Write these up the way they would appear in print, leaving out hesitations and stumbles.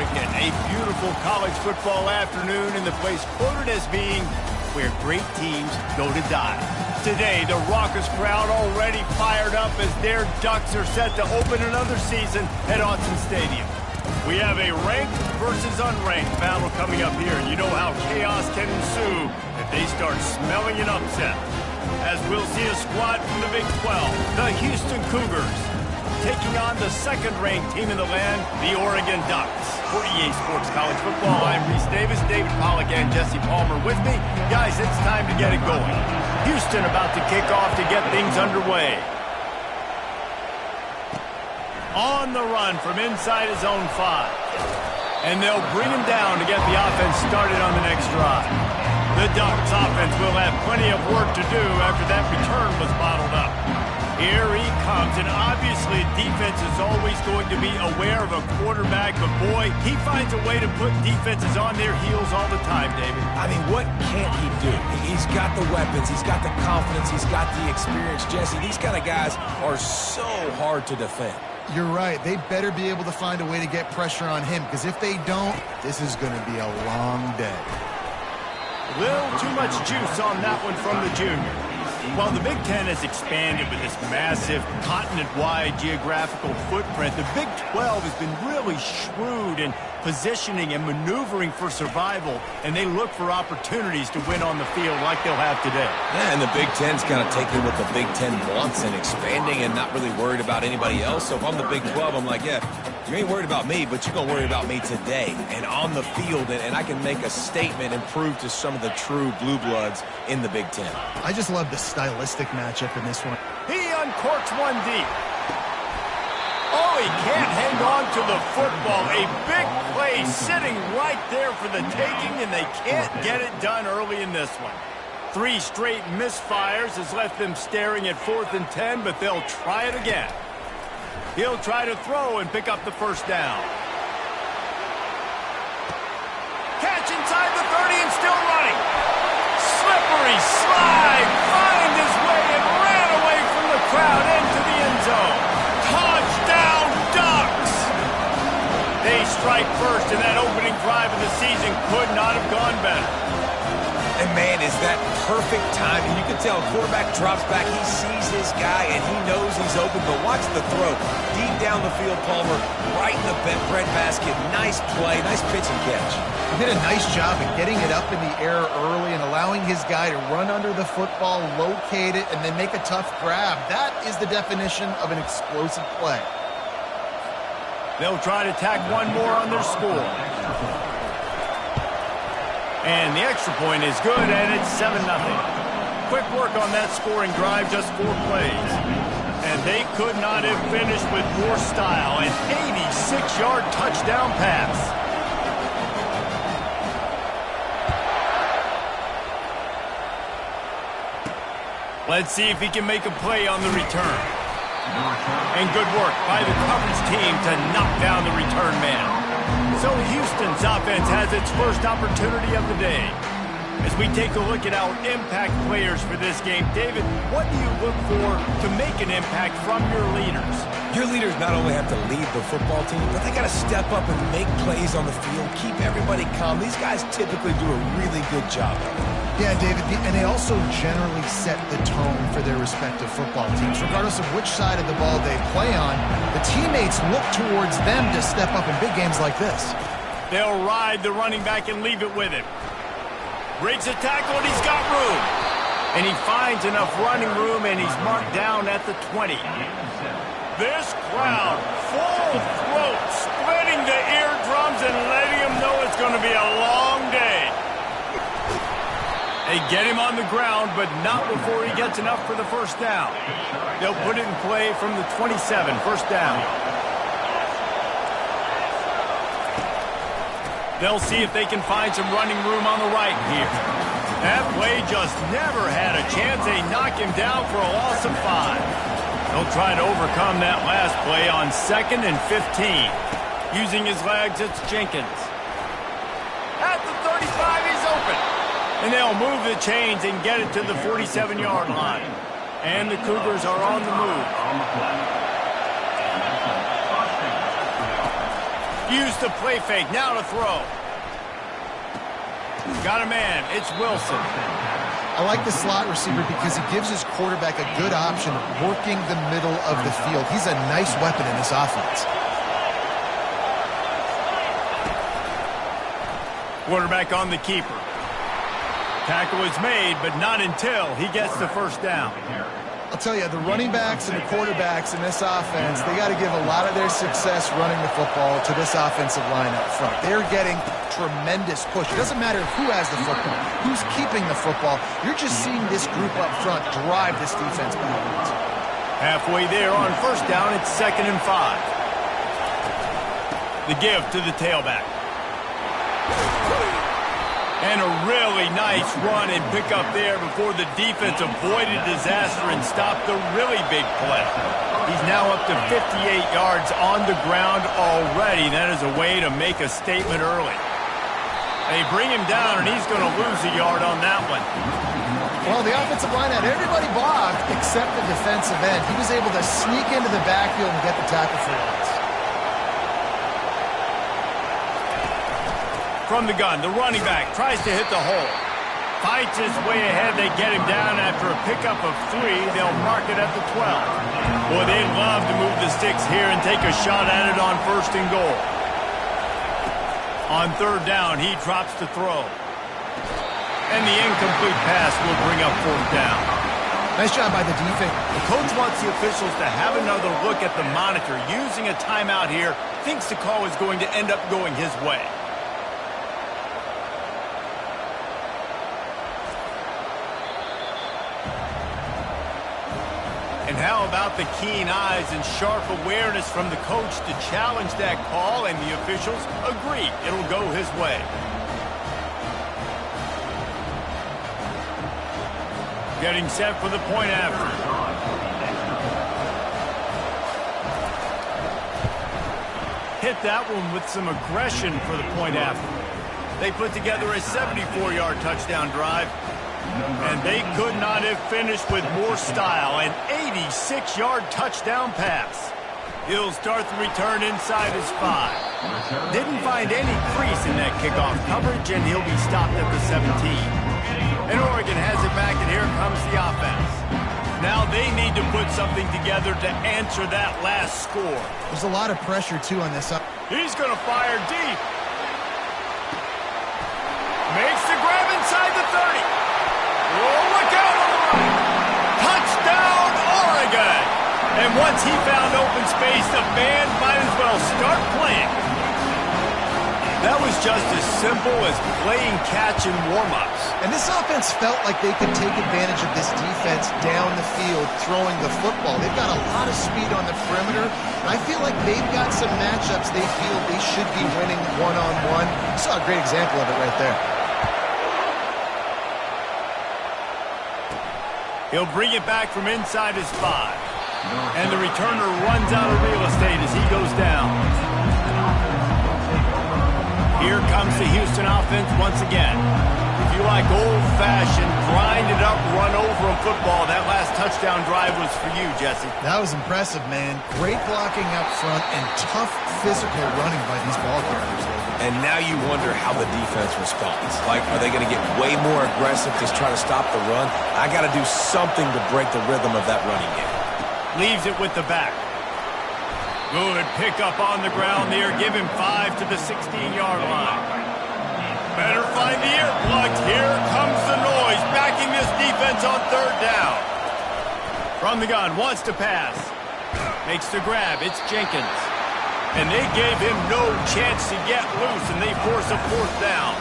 Oregon. A beautiful college football afternoon in the place quoted as being where great teams go to die. Today, the raucous crowd already fired up as their Ducks are set to open another season at Autzen Stadium. We have a ranked versus unranked battle coming up here, and you know how chaos can ensue if they start smelling an upset. As we'll see a squad from the Big 12, the Houston Cougars, taking on the second-ranked team in the land, the Oregon Ducks. For EA Sports College Football, I'm Reese Davis, David Pollack, and Jesse Palmer with me. Guys, it's time to get it going. Houston about to kick off to get things underway. On the run from inside his own 5. And they'll bring him down to get the offense started on the next drive. The Ducks offense will have plenty of work to do after that return was bottled up. Here he comes, and obviously defense is always going to be aware of a quarterback, but boy, he finds a way to put defenses on their heels all the time, David. I mean, what can't he do? He's got the weapons, he's got the confidence, he's got the experience. Jesse, these kind of guys are so hard to defend. You're right. They better be able to find a way to get pressure on him, because if they don't, this is going to be a long day. Little too much juice on that one from the junior. While the Big Ten has expanded with this massive continent-wide geographical footprint, the Big 12 has been really shrewd in positioning and maneuvering for survival, and they look for opportunities to win on the field like they'll have today. Yeah, and the Big Ten's kind of taking what the Big Ten wants and expanding and not really worried about anybody else. So if I'm the Big 12, I'm like, yeah, you ain't worried about me, but you're going to worry about me today and on the field, and I can make a statement and prove to some of the true blue bloods in the Big Ten. I just love the stylistic matchup in this one. He uncorks one deep. Oh, he can't hang on to the football. A big play sitting right there for the taking, and they can't get it done early in this one. 3 straight misfires has left them staring at 4th and 10, but they'll try it again. He'll try to throw and pick up the first down. Catch inside the 30 and still running. Slippery slide, find his way and ran away from the crowd into the end zone. Touchdown, Ducks! They strike first, and that opening drive of the season could not have gone better. And man, is that perfect timing. You can tell quarterback drops back, he sees his guy, and he knows he's open, but watch the throw. Deep down the field, Palmer, right in the bread basket. Nice play, nice pitch and catch. He did a nice job of getting it up in the air early and allowing his guy to run under the football, locate it, and then make a tough grab. That is the definition of an explosive play. They'll try to tack one more on their score. And the extra point is good, and it's 7-0. Quick work on that scoring drive, just 4 plays. And they could not have finished with more style. An 86-yard touchdown pass. Let's see if he can make a play on the return. And good work by the coverage team to knock down the return man. So Houston's offense has its first opportunity of the day. As we take a look at our impact players for this game, David, what do you look for to make an impact from your leaders? Your leaders not only have to lead the football team, but they got to step up and make plays on the field, keep everybody calm. These guys typically do a really good job of it. Yeah, David, and they also generally set the tone for their respective football teams. Regardless of which side of the ball they play on, the teammates look towards them to step up in big games like this. They'll ride the running back and leave it with him. Breaks a tackle, and he's got room. And he finds enough running room, and he's marked down at the 20. This crowd, full throat, splitting the eardrums and letting him know it's going to be a long day. They get him on the ground, but not before he gets enough for the first down. They'll put it in play from the 27, first down. They'll see if they can find some running room on the right here. That play just never had a chance. They knock him down for a loss of 5. They'll try to overcome that last play on 2nd and 15. Using his legs, it's Jenkins. At the 35, he's open. And they'll move the chains and get it to the 47-yard line. And the Cougars are on the move. Use the play fake. Now to throw. Got a man. It's Wilson. I like the slot receiver because he gives his quarterback a good option working the middle of the field. He's a nice weapon in this offense. Quarterback on the keeper. Tackle is made, but not until he gets the first down. I'll tell you, the running backs and the quarterbacks in this offense, they got to give a lot of their success running the football to this offensive line up front. They're getting tremendous push. It doesn't matter who has the football, who's keeping the football. You're just seeing this group up front drive this defense backwards. Halfway there on first down, it's 2nd and 5. The give to the tailback. And a really nice run and pick up there before the defense avoided disaster and stopped the really big play. He's now up to 58 yards on the ground already. That is a way to make a statement early. They bring him down, and he's going to lose a yard on that one. Well, the offensive line had everybody blocked except the defensive end. He was able to sneak into the backfield and get the tackle for once. From the gun, the running back tries to hit the hole. Fights his way ahead. They get him down after a pickup of 3. They'll mark it at the 12. Boy, they'd love to move the sticks here and take a shot at it on 1st and goal. On 3rd down, he drops to throw. And the incomplete pass will bring up 4th down. Nice job by the defense. The coach wants the officials to have another look at the monitor. Using a timeout here, thinks the call is going to end up going his way. And how about the keen eyes and sharp awareness from the coach to challenge that call, and the officials agree it'll go his way. Getting set for the point after. Hit that one with some aggression for the point after. They put together a 74-yard touchdown drive. And they could not have finished with more style. An 86-yard touchdown pass. He'll start the return inside his 5. Didn't find any crease in that kickoff coverage, and he'll be stopped at the 17. And Oregon has it back, and here comes the offense. Now they need to put something together to answer that last score. There's a lot of pressure, too, on this. He's going to fire deep. Makes the grab inside the 30. Oh, look out on the right. Touchdown, Oregon. And once he found open space, the band might as well start playing. That was just as simple as playing catch and warm-ups. And this offense felt like they could take advantage of this defense down the field, throwing the football. They've got a lot of speed on the perimeter. And I feel like they've got some matchups they feel they should be winning one-on-one. You saw a great example of it right there. He'll bring it back from inside his 5. And the returner runs out of real estate as he goes down. Here comes the Houston offense once again. If you like old-fashioned, grind-it-up, run-over football, that last touchdown drive was for you, Jesse. That was impressive, man. Great blocking up front and tough physical running by these ball carriers. And now you wonder how the defense responds. Like, are they going to get way more aggressive to try to stop the run? I got to do something to break the rhythm of that running game. Leaves it with the back. Good pickup on the ground there. Give him 5 to the 16-yard line. Better find the earplugs. Here comes the noise, backing this defense on 3rd down. From the gun, wants to pass. Makes the grab. It's Jenkins. And they gave him no chance to get loose, and they force a 4th down.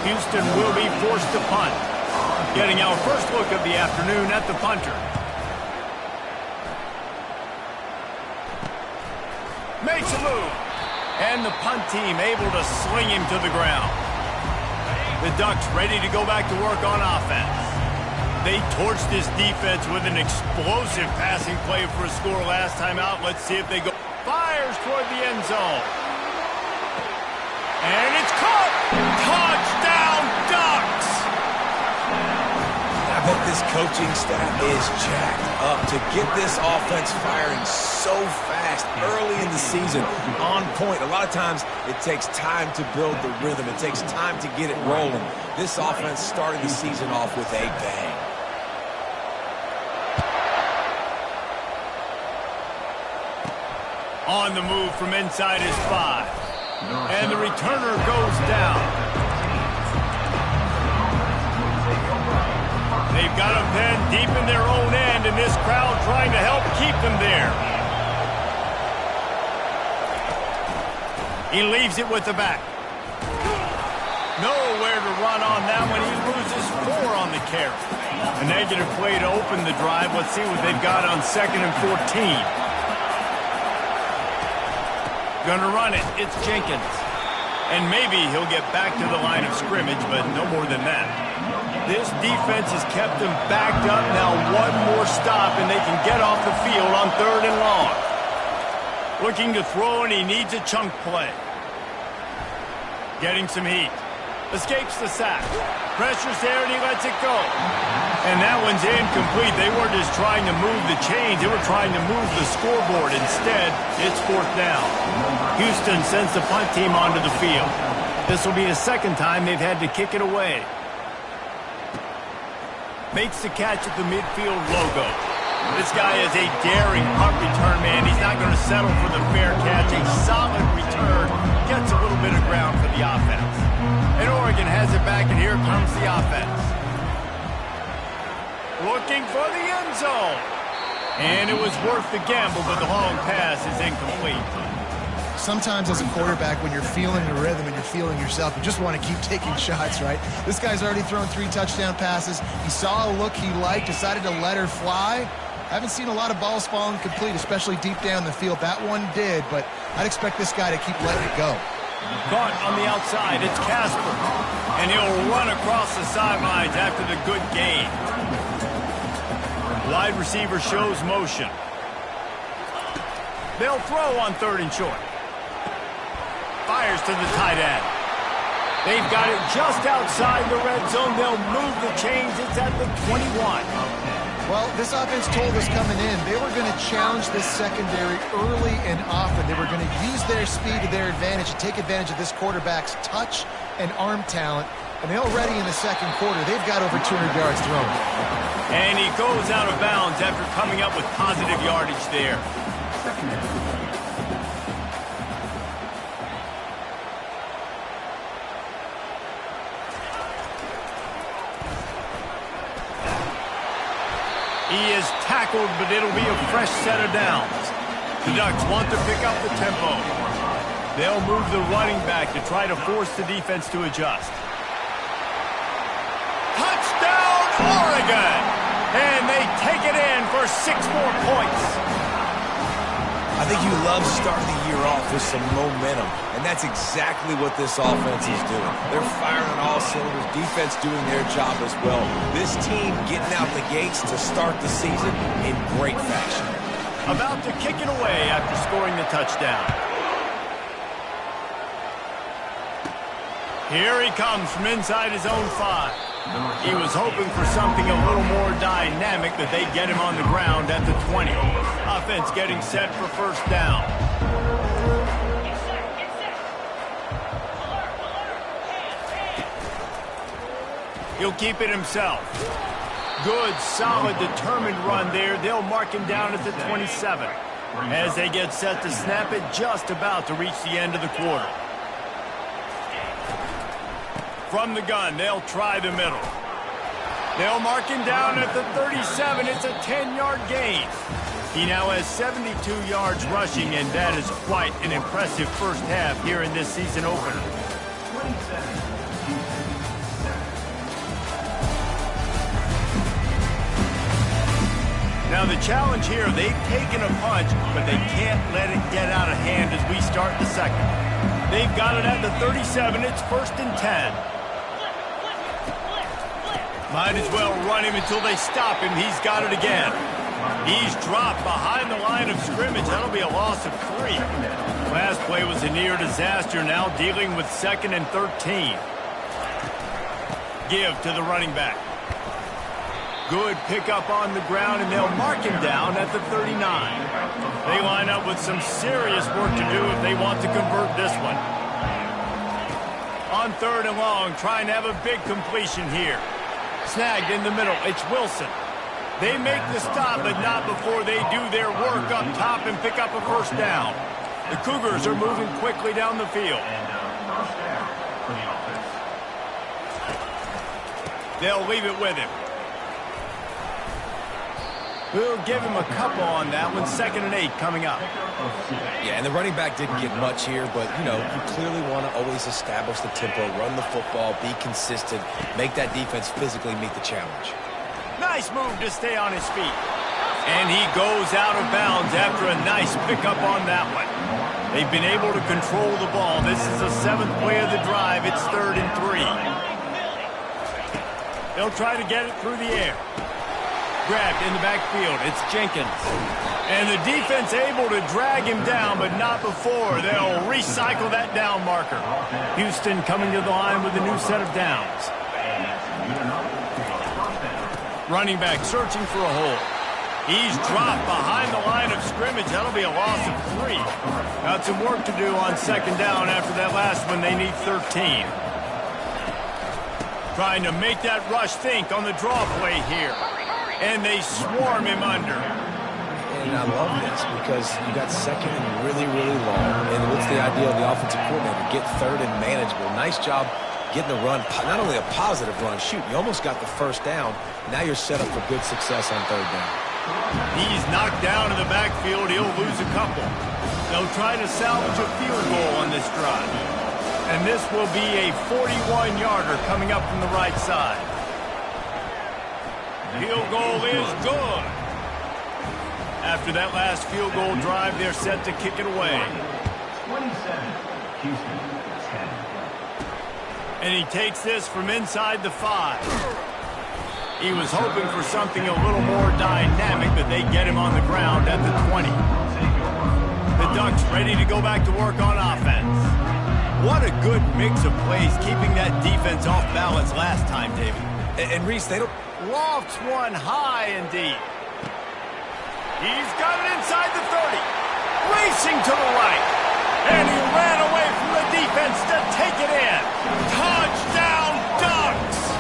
Houston will be forced to punt. Getting our first look of the afternoon at the punter. Makes a move. And the punt team able to sling him to the ground. The Ducks ready to go back to work on offense. They torched this defense with an explosive passing play for a score last time out. Let's see if they go. Fires toward the end zone. And it's caught. Touchdown, Ducks! I bet this coaching staff is jacked up to get this offense firing so fast early in the season, on point. A lot of times it takes time to build the rhythm. It takes time to get it rolling. This offense started the season off with a bang. On the move from inside his 5. And the returner goes down. They've got him pinned deep in their own end, and this crowd trying to help keep them there. He leaves it with the back. Nowhere to run on that one. He loses 4 on the carry. A negative play to open the drive. Let's see what they've got on 2nd and 14. Gonna run it. It's Jenkins. And maybe he'll get back to the line of scrimmage, but no more than that. This defense has kept them backed up. Now one more stop, and they can get off the field on 3rd and long. Looking to throw, and he needs a chunk play. Getting some heat. Escapes the sack. Pressure's there, and he lets it go. And that one's incomplete. They weren't just trying to move the chains. They were trying to move the scoreboard. Instead, it's 4th down. Houston sends the punt team onto the field. This will be the 2nd time they've had to kick it away. Makes the catch at the midfield logo. This guy is a daring punt return man. He's not going to settle for the fair catch. A solid return. Gets a little bit of ground for the offense. And Oregon has it back, and here comes the offense. Looking for the end zone. And it was worth the gamble, but the long pass is incomplete. Sometimes as a quarterback, when you're feeling the rhythm and you're feeling yourself, you just want to keep taking shots, right? This guy's already thrown 3 touchdown passes. He saw a look he liked, decided to let her fly. Haven't seen a lot of balls falling complete, especially deep down the field. That one did, but I'd expect this guy to keep letting it go. Caught on the outside, it's Casper. And he'll run across the sidelines after the good gain. Wide receiver shows motion. They'll throw on 3rd and short. Fires to the tight end. They've got it just outside the red zone. They'll move the chains. It's at the 21. Well, this offense told us coming in they were going to challenge this secondary early and often. They were going to use their speed to their advantage and take advantage of this quarterback's touch and arm talent. And already in the 2nd quarter, they've got over 200 yards thrown. And he goes out of bounds after coming up with positive yardage there. He is tackled, but it'll be a fresh set of downs. The Ducks want to pick up the tempo. They'll move the running back to try to force the defense to adjust. Touchdown, Oregon! And they take it in for 6 more points. I think you love starting the year off with some momentum, and that's exactly what this offense is doing. They're firing on all cylinders, defense doing their job as well. This team getting out the gates to start the season in great fashion. About to kick it away after scoring the touchdown. Here he comes from inside his own 5. He was hoping for something a little more dynamic, but they get him on the ground at the 20. Offense getting set for 1st down. He'll keep it himself. Good, solid, determined run there. They'll mark him down at the 27. As they get set to snap it, just about to reach the end of the quarter. From the gun, they'll try the middle. They'll mark him down at the 37. It's a 10-yard gain. He now has 72 yards rushing, and that is quite an impressive first half here in this season opener. Now the challenge here, they've taken a punch, but they can't let it get out of hand as we start the 2nd. They've got it at the 37. It's 1st and 10. Might as well run him until they stop him. He's got it again. He's dropped behind the line of scrimmage. That'll be a loss of 3. Last play was a near disaster. Now dealing with 2nd and 13. Give to the running back. Good pickup on the ground, and they'll mark him down at the 39. They line up with some serious work to do if they want to convert this one. On 3rd and long, trying to have a big completion here. Snagged in the middle. It's Wilson. They make the stop, but not before they do their work up top and pick up a first down. The Cougars are moving quickly down the field. They'll leave it with him. We'll give him a couple on that one. 2nd and 8 coming up. Yeah, and the running back didn't get much here, but, you know, you clearly want to always establish the tempo, run the football, be consistent, make that defense physically meet the challenge. Nice move to stay on his feet. And he goes out of bounds after a nice pickup on that one. They've been able to control the ball. This is the 7th play of the drive. It's 3rd and 3. They'll try to get it through the air. Grabbed in the backfield. It's Jenkins. And the defense able to drag him down, but not before. They'll recycle that down marker. Houston coming to the line with a new set of downs. Running back searching for a hole. He's dropped behind the line of scrimmage. That'll be a loss of 3. Got some work to do on 2nd down after that last one. They need 13. Trying to make that rush think on the draw play here. And they swarm him under. And I love this because you got 2nd and really, really long. And what's the idea of the offensive coordinator? Get 3rd and manageable. Nice job getting the run. Not only a positive run. Shoot, you almost got the first down. Now you're set up for good success on 3rd down. He's knocked down in the backfield. He'll lose a couple. They'll try to salvage a field goal on this drive. And this will be a 41-yarder coming up from the right side. Field goal is good. After that last field goal drive, they're set to kick it away. 27, Houston, 10. And he takes this from inside the 5. He was hoping for something a little more dynamic, but they get him on the ground at the 20. The Ducks ready to go back to work on offense. What a good mix of plays, keeping that defense off balance last time, David. And Reese, they don't... Lofts one high and deep. He's got it inside the 30. Racing to the right. And he ran away from the defense to take it in. Touchdown, Ducks!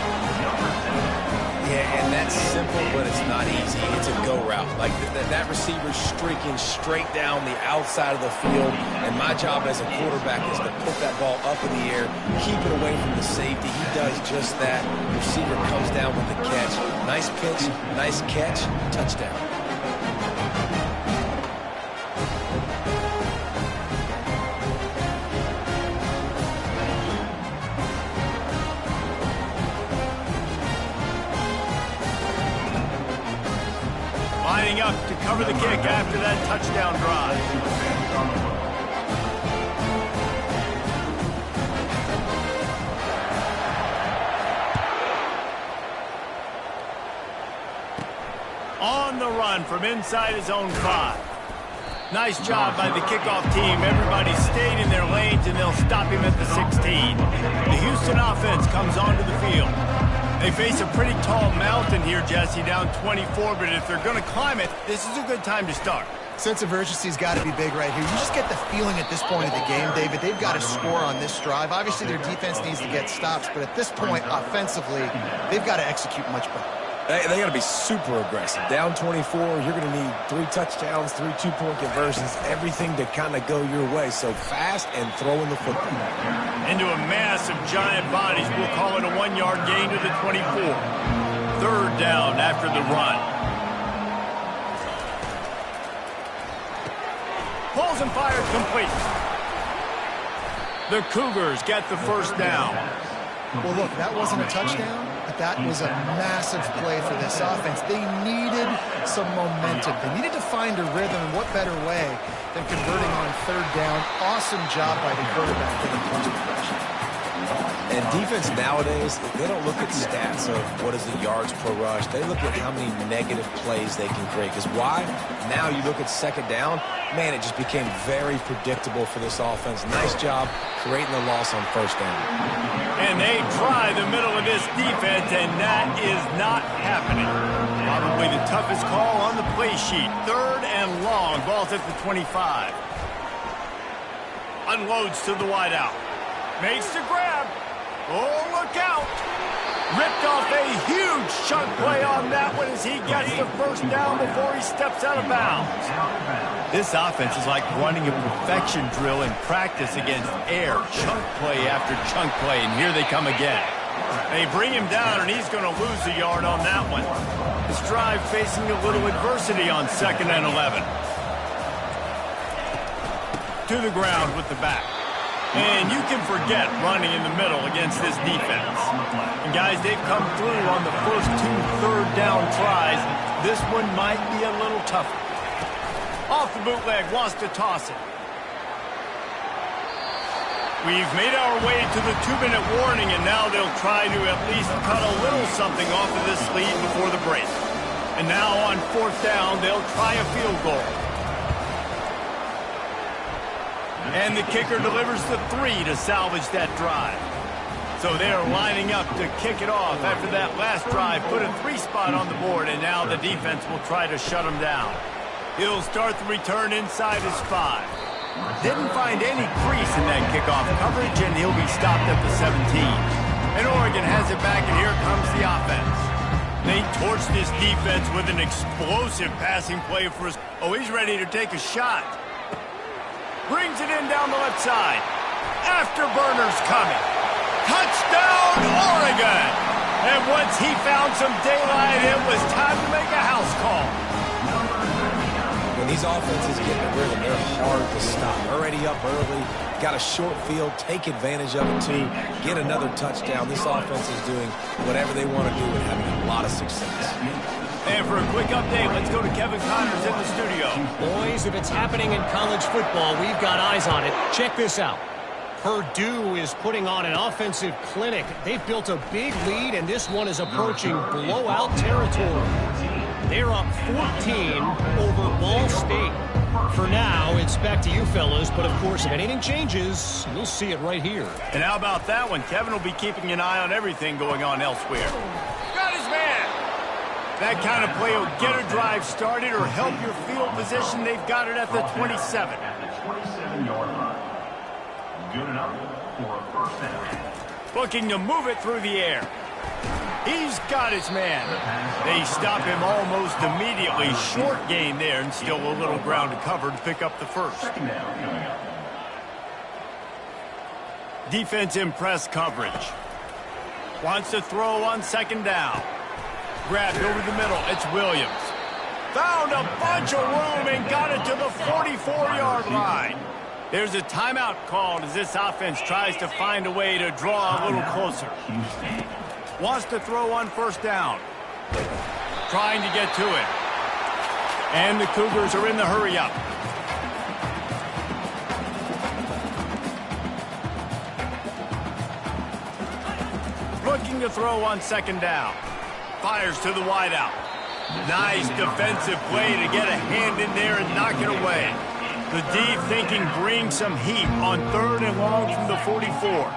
Yeah, and that's simple, but it's not easy. It's a go route. Like that receiver's streaking straight down the outside of the field, and my job as a quarterback is to put that ball up in the air, keep it away from the safety. He does just that. The receiver comes down with the catch. Nice pitch, nice catch, touchdown. Lining up to cover the kick after that touchdown drive. On the run from inside his own 5. Nice job by the kickoff team. Everybody stayed in their lanes, and they'll stop him at the 16. The Houston offense comes onto the field. They face a pretty tall mountain here, Jesse, down 24, but if they're going to climb it, this is a good time to start. Sense of urgency's got to be big right here. You just get the feeling at this point of the game, David, they've got to score on this drive. Obviously, their defense needs to get stops, but at this point, offensively, they've got to execute much better. They got to be super aggressive. Down 24, you're going to need 3 touchdowns, 3 two-point conversions, everything to kind of go your way. So fast and throwing the football. Into a mass of giant bodies. We'll call it a 1-yard gain to the 24. 3rd down after the run. Pulls and fired complete. The Cougars get the first down. Well, look, that wasn't a touchdown, but that was a massive play for this offense. They needed some momentum. They needed to find a rhythm, and what better way than converting on 3rd down. Awesome job by the quarterback getting points progression. And defense nowadays, they don't look at stats of what is the yards per rush. They look at how many negative plays they can create. Because why? Now you look at second down, man, it just became very predictable for this offense. Nice job creating the loss on first down. And they try the middle of this defense, and that is not happening. Probably the toughest call on the play sheet. 3rd and long. Ball's at the 25. Unloads to the wideout. Makes the grab. Oh, look out. Ripped off a huge chunk play on that one as he gets the first down before he steps out of bounds. This offense is like running a perfection drill in practice against air. Chunk play after chunk play, and here they come again. They bring him down, and he's going to lose a yard on that one. This drive facing a little adversity on 2nd and 11. To the ground with the back. And you can forget running in the middle against this defense. And guys, they've come through on the first 2 third down tries. This one might be a little tougher. Off the bootleg, wants to toss it. We've made our way to the 2-minute warning, and now they'll try to at least cut a little something off of this lead before the break. And now on 4th down, they'll try a field goal. And the kicker delivers the 3 to salvage that drive. So they're lining up to kick it off after that last drive. Put a 3 spot on the board, and now the defense will try to shut them down. He'll start the return inside his 5. Didn't find any crease in that kickoff coverage, and he'll be stopped at the 17. And Oregon has it back, and here comes the offense. They torch this defense with an explosive passing play for his... Oh, he's ready to take a shot. Brings it in down the left side. Afterburner's coming. Touchdown, Oregon! And once he found some daylight, it was time to make a house call. When these offenses get in a rhythm, they're hard to stop. Already up early, got a short field, take advantage of it too, get another touchdown. This offense is doing whatever they want to do and having a lot of success. And for a quick update, let's go to Kevin Connors in the studio. Boys, if it's happening in college football, we've got eyes on it. Check this out. Purdue is putting on an offensive clinic. They've built a big lead, and this one is approaching blowout territory. They're up 14 over Ball State. For now, it's back to you fellas, but of course, if anything changes, you'll see it right here. And how about that one? Kevin will be keeping an eye on everything going on elsewhere. Got his man! That kind of play will get a drive started or help your field position. They've got it at the 27. At the 27-yard line. Good enough for a first down. Looking to move it through the air. He's got his man. They stop him almost immediately. Short gain there, and still a little ground to cover to pick up the first. Second down coming up. Defense in press coverage. Wants to throw on 2nd down. Grabbed over the middle. It's Williams. Found a bunch of room and got it to the 44-yard line. There's a timeout called as this offense tries to find a way to draw a little closer. Wants to throw on 1st down. Trying to get to it. And the Cougars are in the hurry-up. Looking to throw on 2nd down. Fires to the wideout. Nice defensive play to get a hand in there and knock it away. The D thinking bring some heat on 3rd and long from the 44.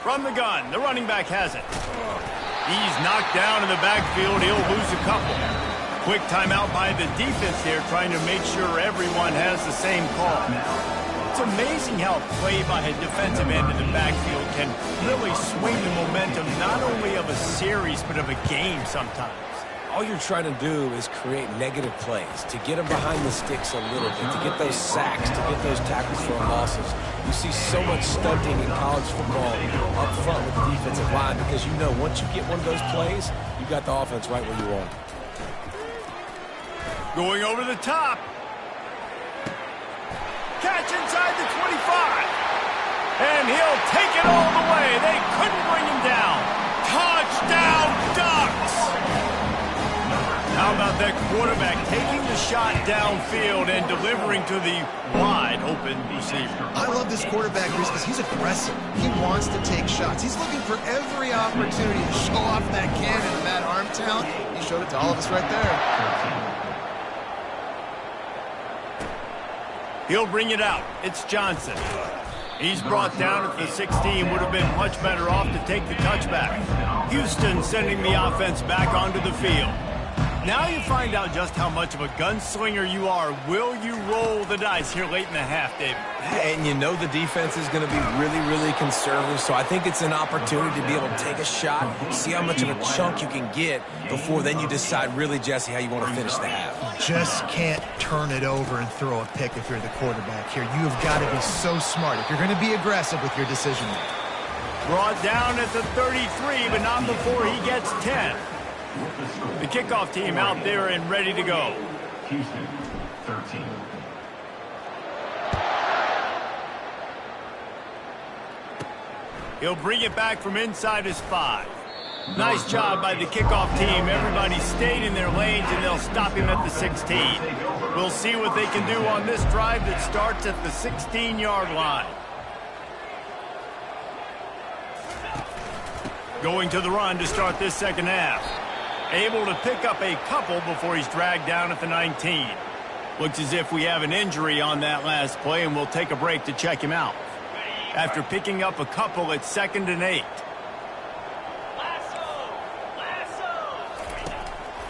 From the gun, the running back has it. He's knocked down in the backfield. He'll lose a couple. Quick timeout by the defense there, trying to make sure everyone has the same call. It's amazing how a play by a defensive end in the backfield can really swing the momentum not only of a series but of a game sometimes. All you're trying to do is create negative plays, to get them behind the sticks a little bit, to get those sacks, to get those tackles for losses. You see so much stunting in college football up front with the defensive line because you know once you get one of those plays, you got the offense right where you want it. Going over the top. Catch inside the 25. And he'll take it all the way. They couldn't bring him down. Touchdown, Ducks! How about that quarterback taking the shot downfield and delivering to the wide-open receiver. I love this quarterback, because he's aggressive. He wants to take shots. He's looking for every opportunity to show off that cannon and that arm talent. He showed it to all of us right there. He'll bring it out. It's Johnson. He's brought down at the 16. Would have been much better off to take the touchback. Houston sending the offense back onto the field. Now you find out just how much of a gunslinger you are. Will you roll the dice here late in the half, David? And you know the defense is going to be really, really conservative, so I think it's an opportunity to be able to take a shot, see how much of a chunk you can get before then you decide really, Jesse, how you want to finish the half. Just can't turn it over and throw a pick if you're the quarterback here. You've got to be so smart if you're going to be aggressive with your decision making. Brought down at the 33, but not before he gets 10. The kickoff team out there and ready to go. Houston, 13. He'll bring it back from inside his 5. Nice job by the kickoff team. Everybody stayed in their lanes, and they'll stop him at the 16. We'll see what they can do on this drive that starts at the 16-yard line. Going to the run to start this second half. Able to pick up a couple before he's dragged down at the 19. Looks as if we have an injury on that last play, and we'll take a break to check him out. After picking up a couple, it's 2nd and 8.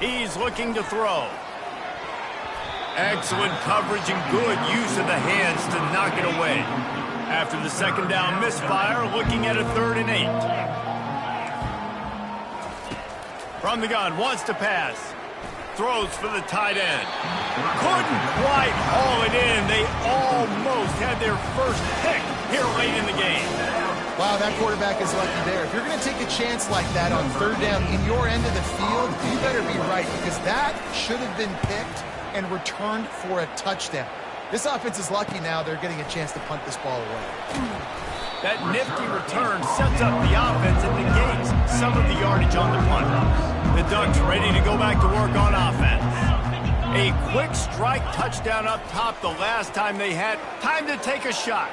He's looking to throw. Excellent coverage and good use of the hands to knock it away. After the second down misfire, looking at a 3rd and 8. From the gun, wants to pass. Throws for the tight end. Couldn't quite haul it in. They almost had their first pick here late in the game. Wow, that quarterback is lucky there. If you're going to take a chance like that on 3rd down in your end of the field, you better be right, because that should have been picked and returned for a touchdown. This offense is lucky now they're getting a chance to punt this ball away. That nifty return sets up the offense and negates some of the yardage on the punt. The Ducks ready to go back to work on offense. A quick strike touchdown up top the last time they had time to take a shot.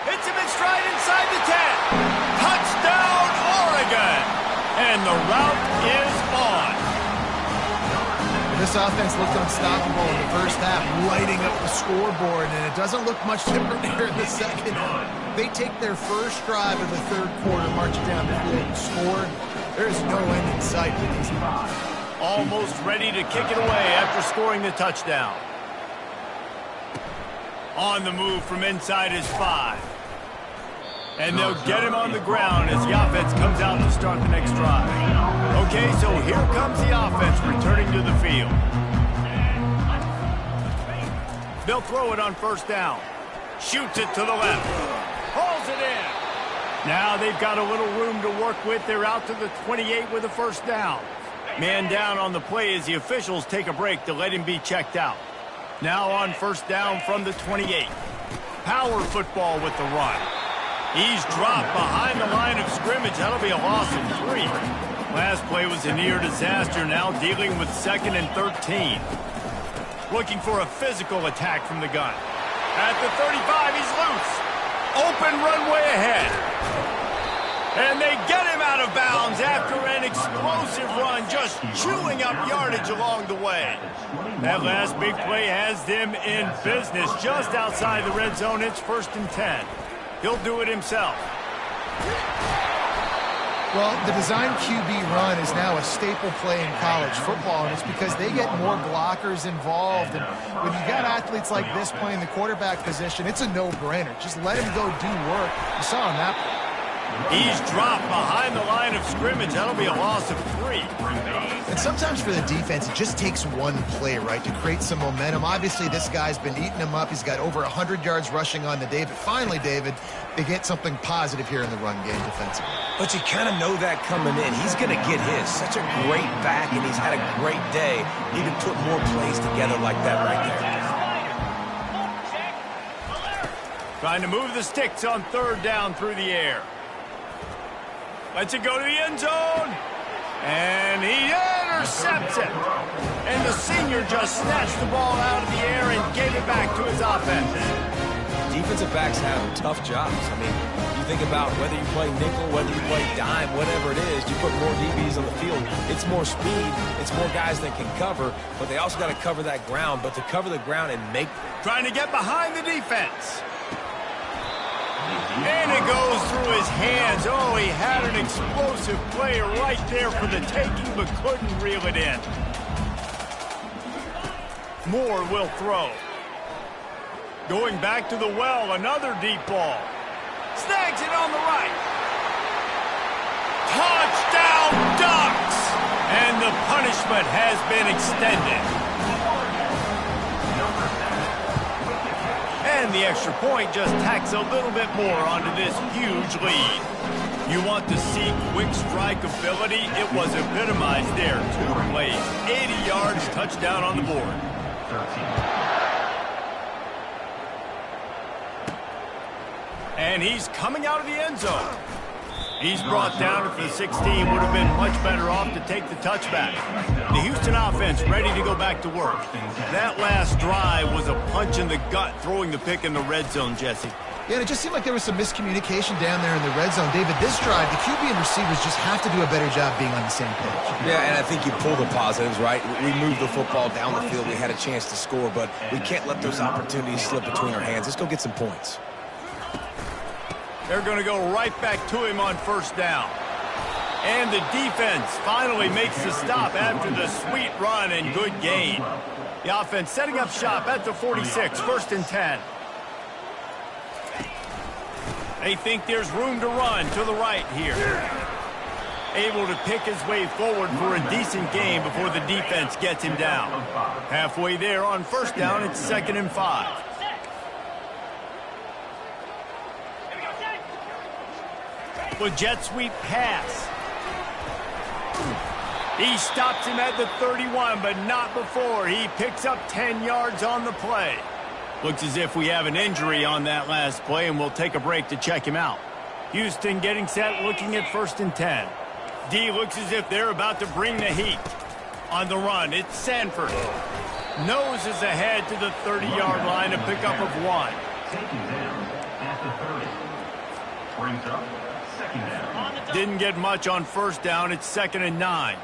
Hits him in stride inside the 10. Touchdown, Oregon! And the route is on. This offense looked unstoppable in the first half, lighting up the scoreboard, and it doesn't look much different here in the second. They take their first drive of the 3rd quarter, march down the field and score. There's no end in sight for these guys. Almost ready to kick it away after scoring the touchdown. On the move from inside his 5. And they'll get him on the ground as the offense comes out to start the next drive. Okay, so here comes the offense returning to the field. They'll throw it on 1st down. Shoots it to the left. Hauls it in. Now they've got a little room to work with. They're out to the 28 with a 1st down. Man down on the play as the officials take a break to let him be checked out. Now on 1st down from the 28. Power football with the run. He's dropped behind the line of scrimmage. That'll be a loss of 3. Last play was a near disaster. Now dealing with 2nd and 13. Looking for a physical attack from the gun. At the 35, he's loose. Open runway ahead. And they get him out of bounds after an explosive run, just chewing up yardage along the way. That last big play has them in business just outside the red zone. It's 1st and 10. He'll do it himself. Well, the design QB run is now a staple play in college football, and it's because they get more blockers involved. And when you got athletes like this playing the quarterback position, it's a no-brainer. Just let him go do work. You saw on that play. He's dropped behind the line of scrimmage. That'll be a loss of 3. And sometimes for the defense, it just takes one play, right, to create some momentum. Obviously, this guy's been eating him up. He's got over 100 yards rushing on the day. But finally, David, they get something positive here in the run game defensively. But you kind of know that coming in. He's going to get his. Such a great back, and he's had a great day. Need to put more plays together like that right there. Trying to move the sticks on 3rd down through the air. Lets it go to the end zone. And he intercepts it. And the senior just snatched the ball out of the air and gave it back to his offense. Defensive backs have tough jobs. I mean, you think about whether you play nickel, whether you play dime, whatever it is, you put more DBs on the field. It's more speed. It's more guys that can cover, but they also got to cover that ground. But to cover the ground and make... Trying to get behind the defense. And it goes through his hands. Oh, he had an explosive play right there for the taking, but couldn't reel it in. Moore will throw. Going back to the well, another deep ball. Snags it on the right. Touchdown Ducks! And the punishment has been extended. And the extra point just tacks a little bit more onto this huge lead. You want to see quick strike ability? It was epitomized there. 2 plays, 80 yards, touchdown on the board. 13. And he's coming out of the end zone. He's brought down for the 16. Would have been much better off to take the touchback. The Houston offense ready to go back to work. That last drive was a punch in the gut, throwing the pick in the red zone, Jesse. Yeah, and it just seemed like there was some miscommunication down there in the red zone. David, this drive, the QB and receivers just have to do a better job being on the same page. Yeah, and I think you pull the positives, right? We moved the football down the field. We had a chance to score, but we can't let those opportunities slip between our hands. Let's go get some points. They're going to go right back to him on first down. And the defense finally makes the stop after the sweet run and good gain. The offense setting up shop at the 46, 1st and 10. They think there's room to run to the right here. Able to pick his way forward for a decent game before the defense gets him down. Halfway there on first down, it's 2nd and 5. With jet sweep pass. He stops him at the 31, but not before. He picks up 10 yards on the play. Looks as if we have an injury on that last play, and we'll take a break to check him out. Houston getting set, looking at 1st and 10. D looks as if they're about to bring the heat. On the run, it's Sanford. Noses ahead to the 30-yard line, a pickup of 1. Taken down at the 30. Brings up. Didn't get much on first down. It's 2nd and 9.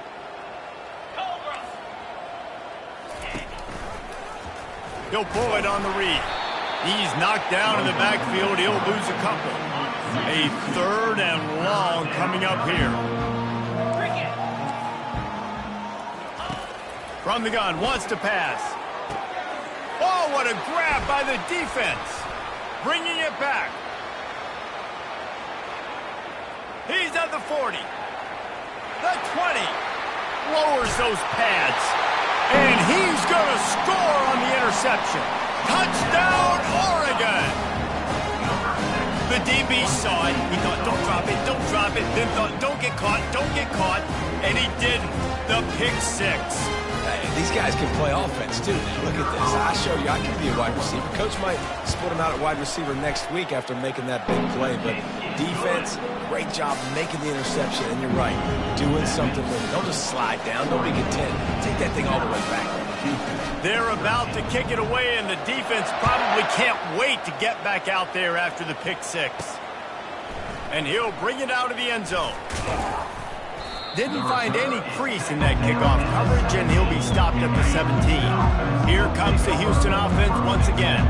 He'll pull it on the read. He's knocked down in the backfield. He'll lose a couple. A 3rd and long coming up here. From the gun, wants to pass. Oh, what a grab by the defense. Bringing it back. He's at the 40. The 20. Lowers those pads. And he's going to score on the interception. Touchdown, Oregon. The DB saw it. He thought, don't drop it, don't drop it. Then thought, don't get caught, don't get caught. And he didn't. The pick 6. These guys can play offense, too. Look at this. I show you I can be a wide receiver. Coach might split him out at wide receiver next week after making that big play. But defense, great job making the interception. And you're right, doing something with it. Don't just slide down. Don't be content. Take that thing all the way back. They're about to kick it away, and the defense probably can't wait to get back out there after the pick 6. And he'll bring it out of the end zone. Didn't find any crease in that kickoff coverage, and he'll be stopped at the 17. Here comes the Houston offense once again.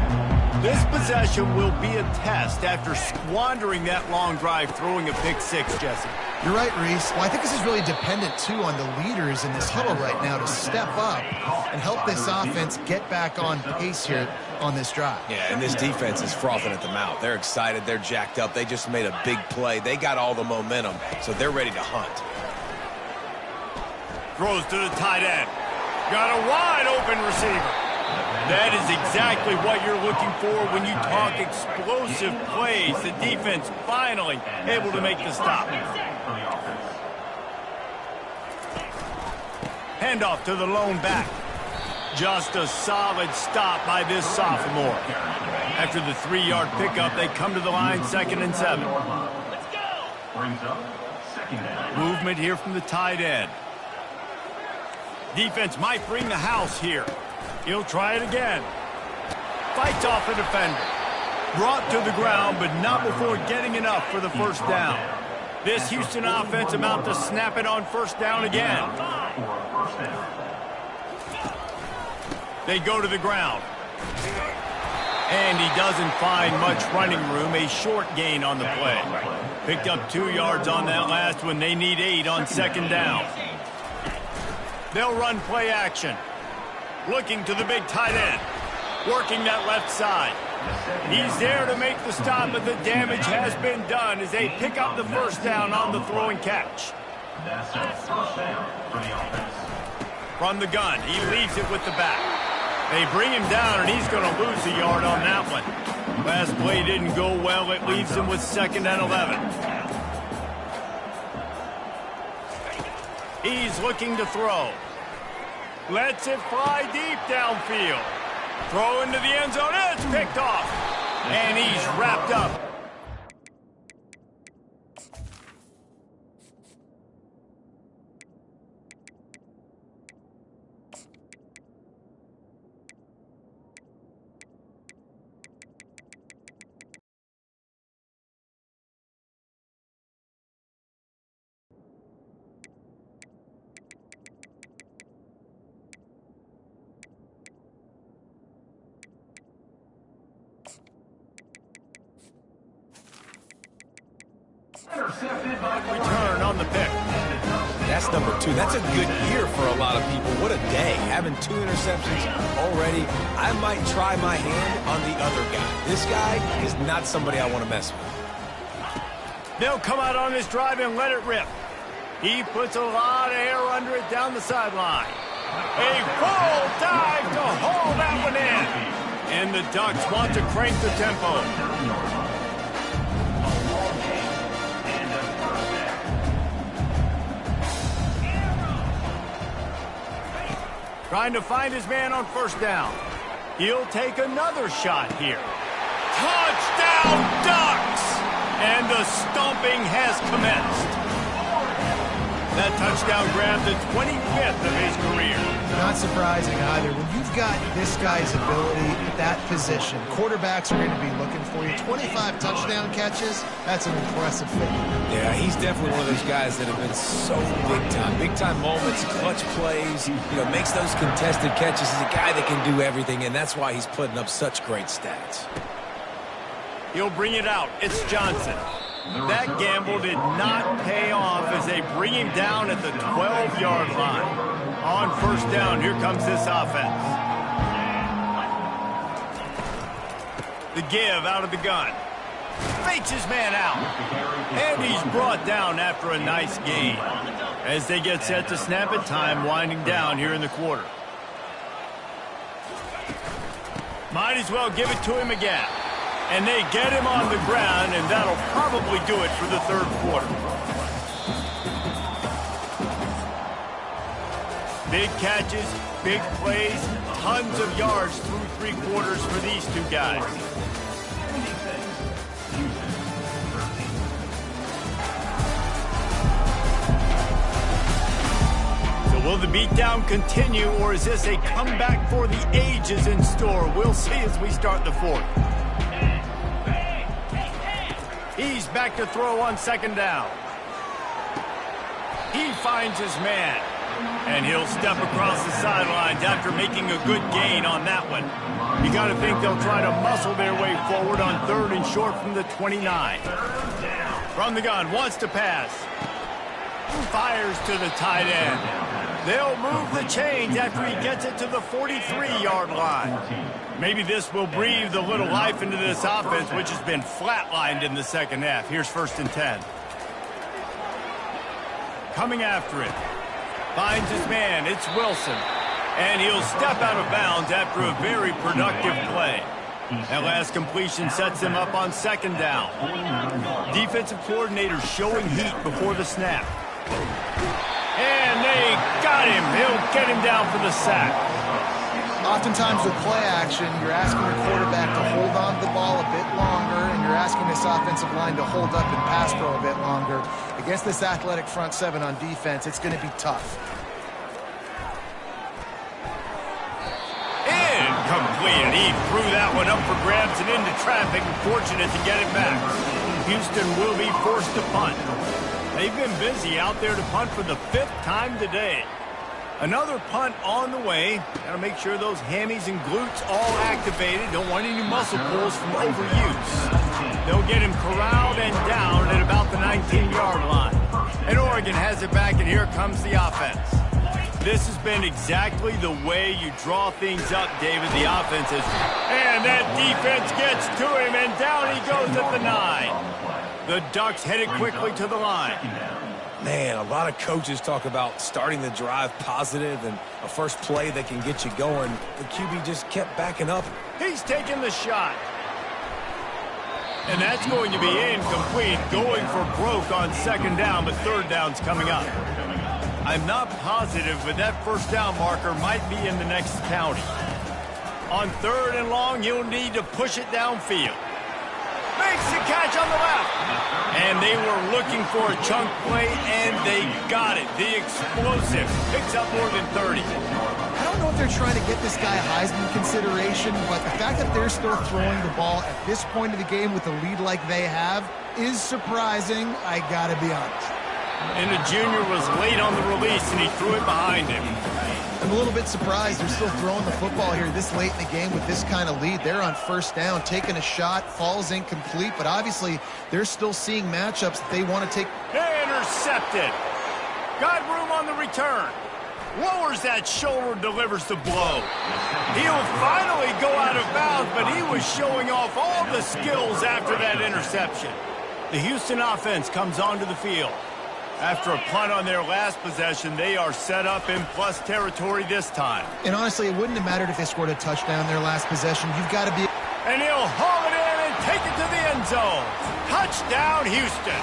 This possession will be a test after squandering that long drive, throwing a pick 6, Jesse. You're right, Reese. Well, I think this is really dependent, too, on the leaders in this huddle right now to step up and help this offense get back on pace here on this drive. Yeah, and this defense is frothing at the mouth. They're excited. They're jacked up. They just made a big play. They got all the momentum, so they're ready to hunt. Throws to the tight end. Got a wide open receiver. That is exactly what you're looking for when you talk explosive plays. The defense finally able to make the stop. Handoff to the lone back. Just a solid stop by this sophomore. After the 3-yard pickup, they come to the line, 2nd and 7. Movement here from the tight end. Defense might bring the house here. He'll try it again. Fights off a defender. Brought to the ground, but not before getting enough for the first down. This Houston offense about to snap it on first down again. They go to the ground. And he doesn't find much running room. A short gain on the play. Picked up 2 yards on that last one. They need 8 on second down. They'll run play action. Looking to the big tight end. Working that left side. He's there to make the stop, but the damage has been done as they pick up the first down on the throw and catch. That's a first down for the offense. From the gun, he leaves it with the back. They bring him down, and he's going to lose a yard on that one. Last play didn't go well. It leaves him with 2nd and 11. He's looking to throw. Lets it fly deep downfield. Throw into the end zone. It's picked off. And he's wrapped up. Return on the pick. That's number 2. That's a good year for a lot of people. What a day. Having 2 interceptions already. I might try my hand on the other guy. This guy is not somebody I want to mess with. They'll come out on this drive and let it rip. He puts a lot of air under it down the sideline. A full dive to haul that one in. And the Ducks want to crank the tempo. Trying to find his man on first down. He'll take another shot here. Touchdown, Ducks! And the stomping has commenced. That touchdown grabbed the 25th of his career. Not surprising either. When you've got this guy's ability at that position, quarterbacks are going to be looking for you. 25 touchdown catches, that's an impressive feat. Yeah, he's definitely one of those guys that have been so big time. Big time moments, clutch plays, makes those contested catches. He's a guy that can do everything, and that's why he's putting up such great stats. He'll bring it out. It's Johnson. That gamble did not pay off as they bring him down at the 12-yard line. On first down, here comes this offense. The give out of the gun. Fakes his man out. And he's brought down after a nice gain. As they get set to snap it, time winding down here in the quarter. Might as well give it to him again. And they get him on the ground, and that'll probably do it for the third quarter. Big catches, big plays, tons of yards through 3 quarters for these 2 guys. So will the beatdown continue, or is this a comeback for the ages in store? We'll see as we start the fourth. He's back to throw on second down. He finds his man. And he'll step across the sidelines after making a good gain on that one. You got to think they'll try to muscle their way forward on 3rd and short from the 29. From the gun, wants to pass. Fires to the tight end. They'll move the chains after he gets it to the 43-yard line. Maybe this will breathe a little life into this offense, which has been flatlined in the second half. Here's 1st and 10. Coming after it. Finds his man. It's Wilson. And he'll step out of bounds after a very productive play. That last completion sets him up on second down. Defensive coordinator showing heat before the snap. And they got him. He'll get him down for the sack. Oftentimes with play action, you're asking your quarterback to hold on to the ball a bit longer, and you're asking this offensive line to hold up and pass pro a bit longer. Against this athletic front 7 on defense, it's going to be tough. incomplete, and he threw that one up for grabs and into traffic, and fortunate to get it back. Houston will be forced to punt. They've been busy out there to punt for the 5th time today. Another punt on the way. Got to make sure those hammies and glutes all activated. Don't want any muscle pulls from overuse. They'll get him corralled and down at about the 19-yard line. And Oregon has it back, and here comes the offense. This has been exactly the way you draw things up, David. The offense is... And that defense gets to him, and down he goes at the 9. The Ducks headed quickly to the line. Man, a lot of coaches talk about starting the drive positive and a first play that can get you going. The QB just kept backing up. He's taking the shot. And that's going to be incomplete, going for broke on 2nd down, but 3rd down's coming up. I'm not positive, but that 1st down marker might be in the next county. On 3rd and long, you'll need to push it downfield. Makes the catch on the left. And they were looking for a chunk play, and they got it. The explosive picks up more than 30. I don't know if they're trying to get this guy Heisman consideration, but the fact that they're still throwing the ball at this point of the game with a lead like they have is surprising, I gotta be honest. And the junior was late on the release, and he threw it behind him. I'm a little bit surprised they're still throwing the football here this late in the game with this kind of lead. They're on 1st down, taking a shot, falls incomplete, but obviously they're still seeing matchups that they want to take. Intercepted. Got room on the return. Lowers that shoulder, delivers the blow. He'll finally go out of bounds, but he was showing off all the skills after that interception. The Houston offense comes onto the field. After a punt on their last possession, they are set up in plus territory this time. And honestly, it wouldn't have mattered if they scored a touchdown their last possession. You've got to be... And he'll haul it in and take it to the end zone. Touchdown, Houston.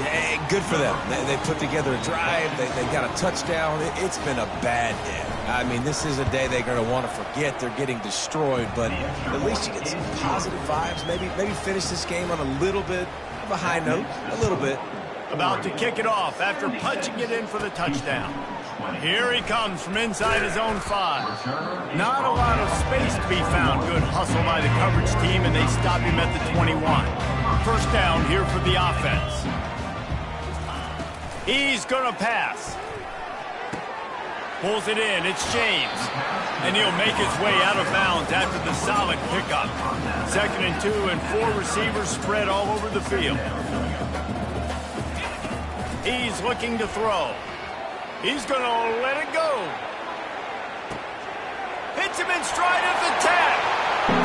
Yeah, good for them. They put together a drive. They got a touchdown. It's been a bad day. I mean, this is a day they're going to want to forget. They're getting destroyed, but at least you get some positive vibes. Maybe finish this game on a little bit of a high note, a little bit. About to kick it off after punching it in for the touchdown. Here he comes from inside his own 5. Not a lot of space to be found. Good hustle by the coverage team, and they stop him at the 21. 1st down here for the offense. He's going to pass. Pulls it in. It's James. And he'll make his way out of bounds after the solid pickup. 2nd and 2, and 4 receivers spread all over the field. He's looking to throw. He's going to let it go. Hits him in stride of the 10.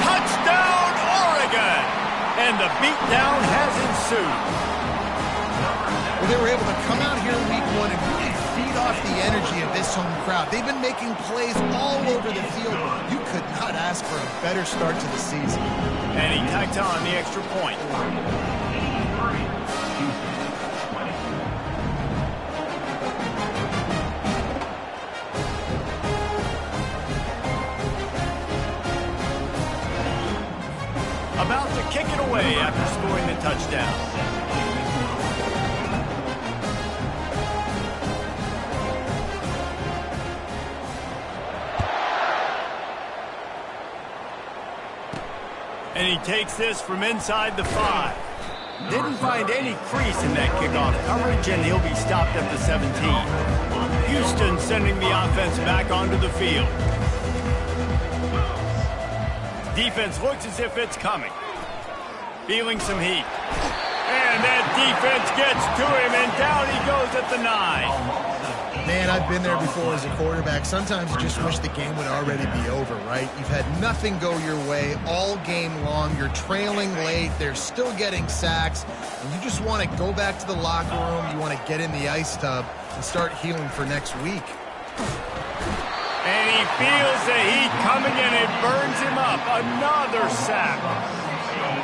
Touchdown, Oregon. And the beatdown has ensued. Well, they were able to come out here in week 1 and really feed off the energy of this home crowd. They've been making plays all over the field. You could not ask for a better start to the season. And he tacked on the extra point. About to kick it away after scoring the touchdown. And he takes this from inside the 5. Didn't find any crease in that kickoff coverage, and he'll be stopped at the 17. Houston sending the offense back onto the field. Defense looks as if it's coming. Feeling some heat. And that defense gets to him, and down he goes at the 9. Man, I've been there before as a quarterback. Sometimes you just wish the game would already be over, right? You've had nothing go your way all game long. You're trailing late. They're still getting sacks. And you just want to go back to the locker room. You want to get in the ice tub and start healing for next week. And he feels the heat coming, and it burns him up. Another sack.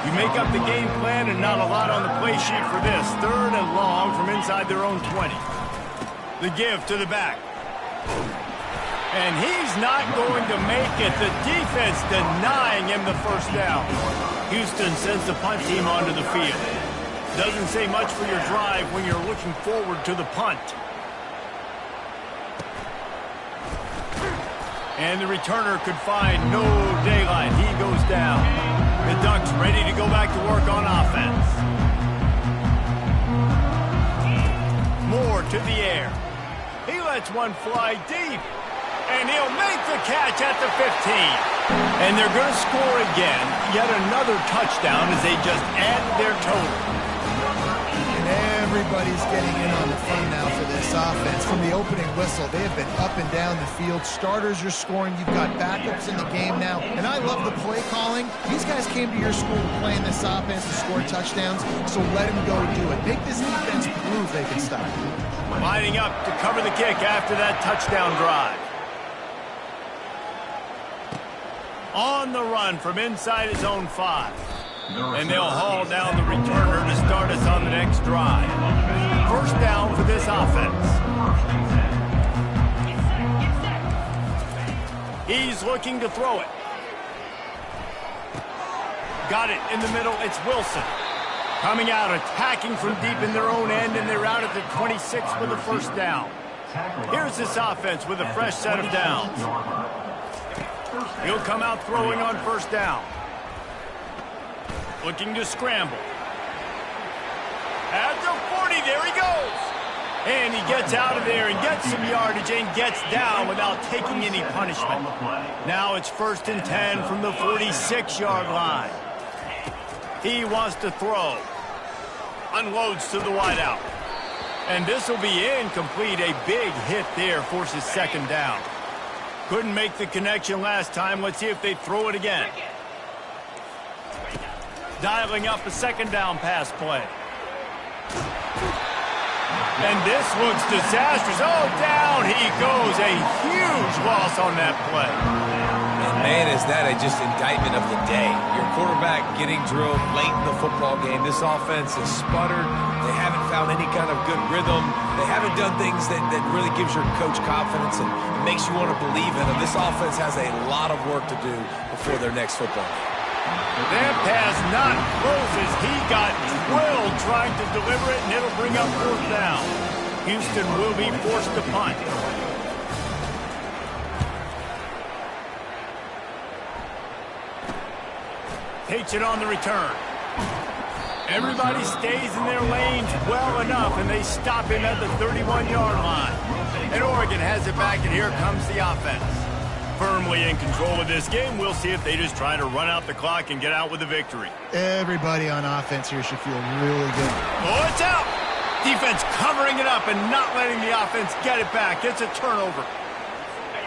You make up the game plan, and not a lot on the play sheet for this. 3rd and long from inside their own 20. The give to the back. And he's not going to make it. The defense denying him the 1st down. Houston sends the punt team onto the field. Doesn't say much for your drive when you're looking forward to the punt. And the returner could find no daylight. He goes down. The Ducks ready to go back to work on offense. Moore to the air. He lets one fly deep. And he'll make the catch at the 15. And they're going to score again. Yet another touchdown as they just add their total. And everybody's getting in on the fun now for this offense. From the opening whistle, they have been up and down the field. Starters are scoring. You've got backups in the game now. And I love the play calling. These guys came to your school playing this offense to score touchdowns, so let them go do it. Make this defense prove they can stop it. Lining up to cover the kick after that touchdown drive. On the run from inside his own 5. And they'll haul down the returner to start us on the next drive. First down for this offense. He's looking to throw it. Got it in the middle. It's Wilson. Coming out, attacking from deep in their own end, and they're out at the 26 for the first down. Here's this offense with a fresh set of downs. He'll come out throwing on first down. Looking to scramble. At the 40, there he goes. And he gets out of there and gets some yardage and gets down without taking any punishment. Now it's 1st and 10 from the 46-yard line. He wants to throw. Unloads to the wideout. And this will be incomplete. A big hit there forces second down. Couldn't make the connection last time. Let's see if they throw it again. Dialing up a second down pass play. And this looks disastrous. Oh, down he goes. A huge loss on that play. And man, is that just indictment of the day. Your quarterback getting drilled late in the football game. This offense is sputtered. They haven't found any kind of good rhythm. They haven't done things that really gives your coach confidence and makes you want to believe in them. This offense has a lot of work to do before their next football game. That pass not close as he got drilled trying to deliver it, and it'll bring up fourth down. Houston will be forced to punt. Takes it on the return. Everybody stays in their lanes well enough, and they stop him at the 31-yard line. And Oregon has it back, and here comes the offense. Firmly in control of this game. We'll see if they just try to run out the clock and get out with a victory. Everybody on offense here should feel really good. Oh, it's out! Defense covering it up and not letting the offense get it back. It's a turnover.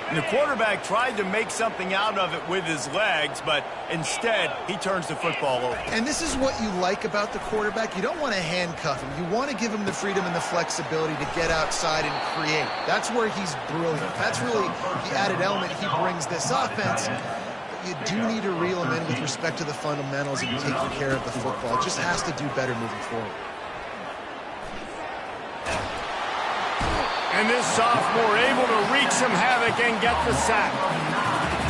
And the quarterback tried to make something out of it with his legs, but instead, he turns the football over. And this is what you like about the quarterback. You don't want to handcuff him. You want to give him the freedom and the flexibility to get outside and create. That's where he's brilliant. That's really the added element he brings this offense. You do need to reel him in with respect to the fundamentals and taking care of the football. It just has to do better moving forward. And this sophomore able to wreak some havoc and get the sack.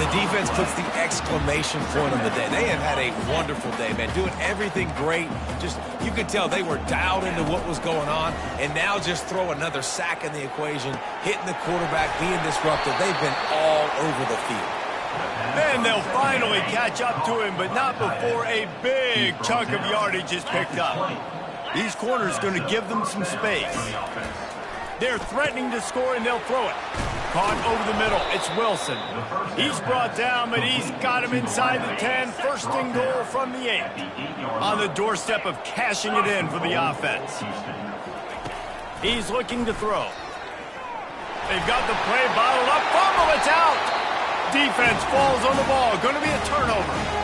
The defense puts the exclamation point on the day. They have had a wonderful day, man, doing everything great. Just, you could tell they were dialed into what was going on, and now just throw another sack in the equation, hitting the quarterback, being disruptive. They've been all over the field. Then they'll finally catch up to him, but not before a big chunk of yardage is picked up. These corners going to give them some space. They're threatening to score, and they'll throw it. Caught over the middle. It's Wilson. He's brought down, but he's got him inside the 10. First and goal from the 8. On the doorstep of cashing it in for the offense. He's looking to throw. They've got the play bottled up. Fumble, it's out. Defense falls on the ball. Going to be a turnover.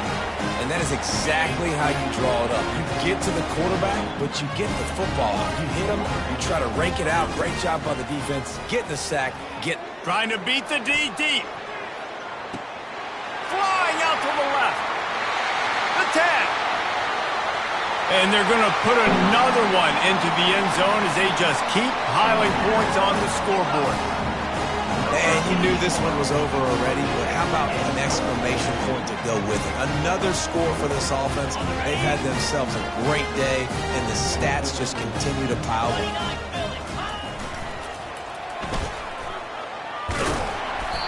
And that is exactly how you draw it up. You get to the quarterback, but you get the football. You hit him, you try to rake it out. Great job by the defense. Get the sack. Trying to beat the D deep. Flying out to the left. The 10. And they're going to put another one into the end zone as they just keep piling points on the scoreboard. And you knew this one was over already, but how about an exclamation point to go with it? Another score for this offense. They've had themselves a great day, and the stats just continue to pile up.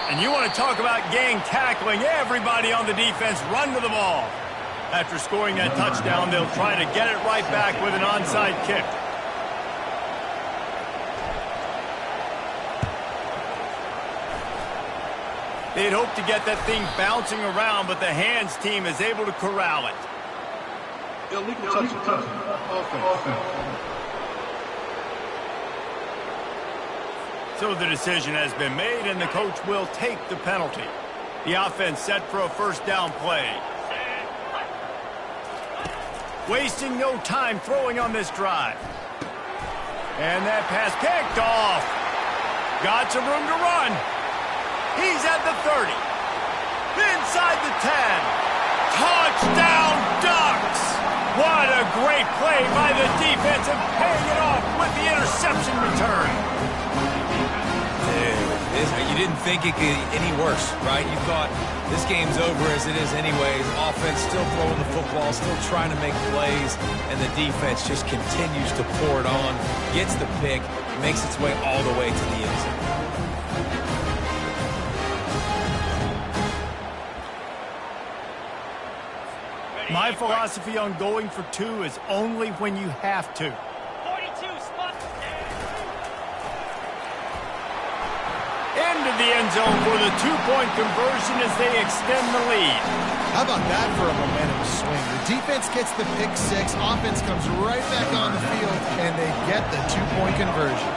And And you want to talk about gang tackling. Everybody on the defense run to the ball. After scoring that touchdown, they'll try to get it right back with an onside kick. They'd hope to get that thing bouncing around, but the hands team is able to corral it. Illegal touch. Offense. So the decision has been made, and the coach will take the penalty. The offense set for a first down play. Wasting no time throwing on this drive. And that pass picked off. Got some room to run. He's at the 30. Inside the 10. Touchdown, Ducks! What a great play by the defense and paying it off with the interception return. You didn't think it could get any worse, right? You thought this game's over as it is anyways. Offense still throwing the football, still trying to make plays, and the defense just continues to pour it on, gets the pick, makes its way all the way to the end zone. My philosophy on going for two is only when you have to. 42 spot. Into the end zone for the two-point conversion as they extend the lead. How about that for a momentum swing? The defense gets the pick six, offense comes right back on the field, and they get the two-point conversion.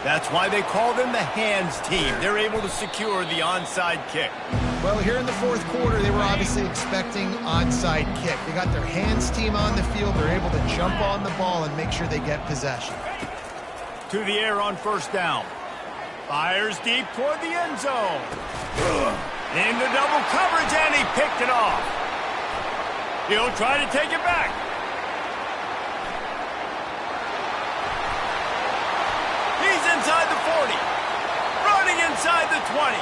That's why they call them the hands team. They're able to secure the onside kick. Well, here in the fourth quarter, they were obviously expecting onside kick. They got their hands team on the field. They're able to jump on the ball and make sure they get possession. To the air on first down. Fires deep toward the end zone. Into double coverage, and he picked it off. He'll try to take it back. He's inside the 40. Running inside the 20.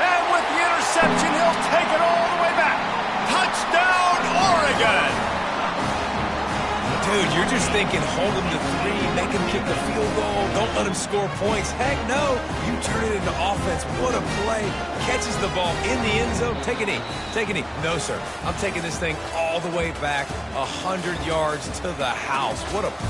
And with the interception, he'll take it all the way back. Touchdown, Oregon! Dude, you're just thinking, hold him to 3, make him kick a field goal, don't let him score points. Heck no, you turn it into offense. What a play. Catches the ball in the end zone. Take a knee. Take a knee. No, sir. I'm taking this thing all the way back 100 yards to the house. What a